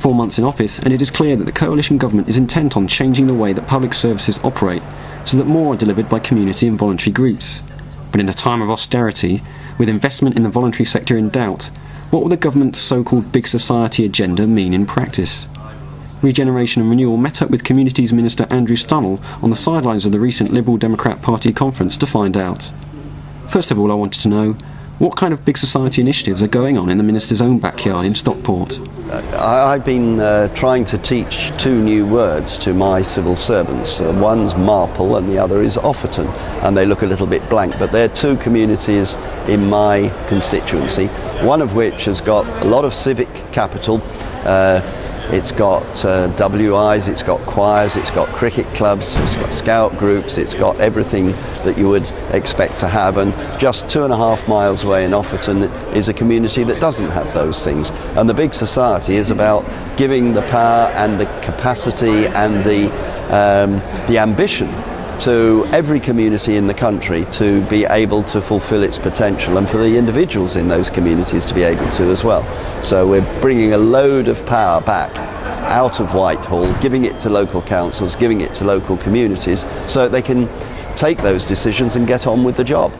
4 months in office, and it is clear that the coalition government is intent on changing the way that public services operate so that more are delivered by community and voluntary groups. But in a time of austerity, with investment in the voluntary sector in doubt, what will the government's so-called big society agenda mean in practice? Regeneration Renewal met up with Communities Minister Andrew Stunell on the sidelines of the recent Liberal Democrat Party conference to find out. First of all, I wanted to know, what kind of big society initiatives are going on in the Minister's own backyard in Stockport? I've been trying to teach two new words to my civil servants. One's Marple and the other is Offerton, and they look a little bit blank, but they're two communities in my constituency, one of which has got a lot of civic capital. It's got WIs, it's got choirs, it's got cricket clubs, it's got scout groups, it's got everything that you would expect to have, and just 2.5 miles away in Offerton is a community that doesn't have those things. And the big society is about giving the power and the capacity and the ambition to every community in the country to be able to fulfill its potential, and for the individuals in those communities to be able to as well. So we're bringing a load of power back out of Whitehall, giving it to local councils, giving it to local communities so that they can take those decisions and get on with the job.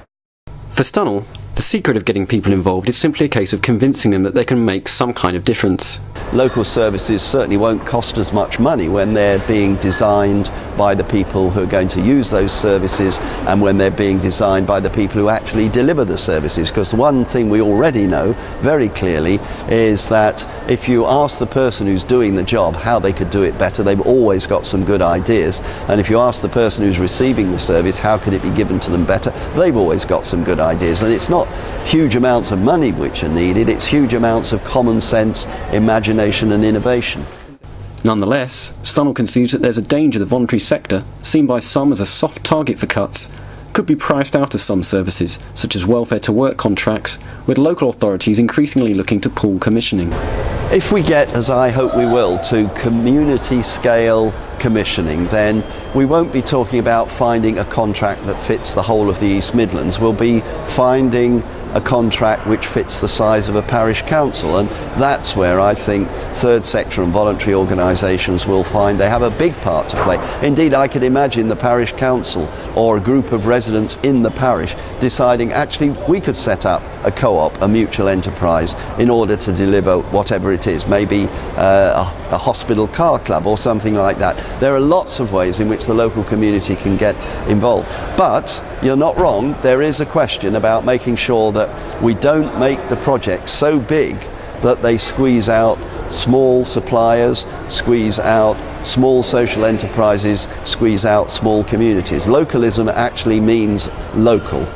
For Stunell, the secret of getting people involved is simply a case of convincing them that they can make some kind of difference. Local services certainly won't cost as much money when they're being designed by the people who are going to use those services, and when they're being designed by the people who actually deliver the services. Because one thing we already know very clearly is that if you ask the person who's doing the job how they could do it better, they've always got some good ideas. And if you ask the person who's receiving the service how could it be given to them better, they've always got some good ideas. And it's not huge amounts of money which are needed, it's huge amounts of common sense, imagination and innovation. Nonetheless, Stunell concedes that there's a danger the voluntary sector, seen by some as a soft target for cuts, could be priced out of some services, such as welfare to work contracts, with local authorities increasingly looking to pool commissioning. If we get, as I hope we will, to community scale commissioning, then we won't be talking about finding a contract that fits the whole of the East Midlands. We'll be finding a contract which fits the size of a parish council, and that's where I think third sector and voluntary organisations will find they have a big part to play. Indeed, I could imagine the parish council or a group of residents in the parish deciding actually we could set up a co-op, a mutual enterprise, in order to deliver whatever it is, maybe a hospital car club or something like that. There are lots of ways in which the local community can get involved. But you're not wrong, there is a question about making sure that we don't make the projects so big that they squeeze out small suppliers, squeeze out small social enterprises, squeeze out small communities. Localism actually means local.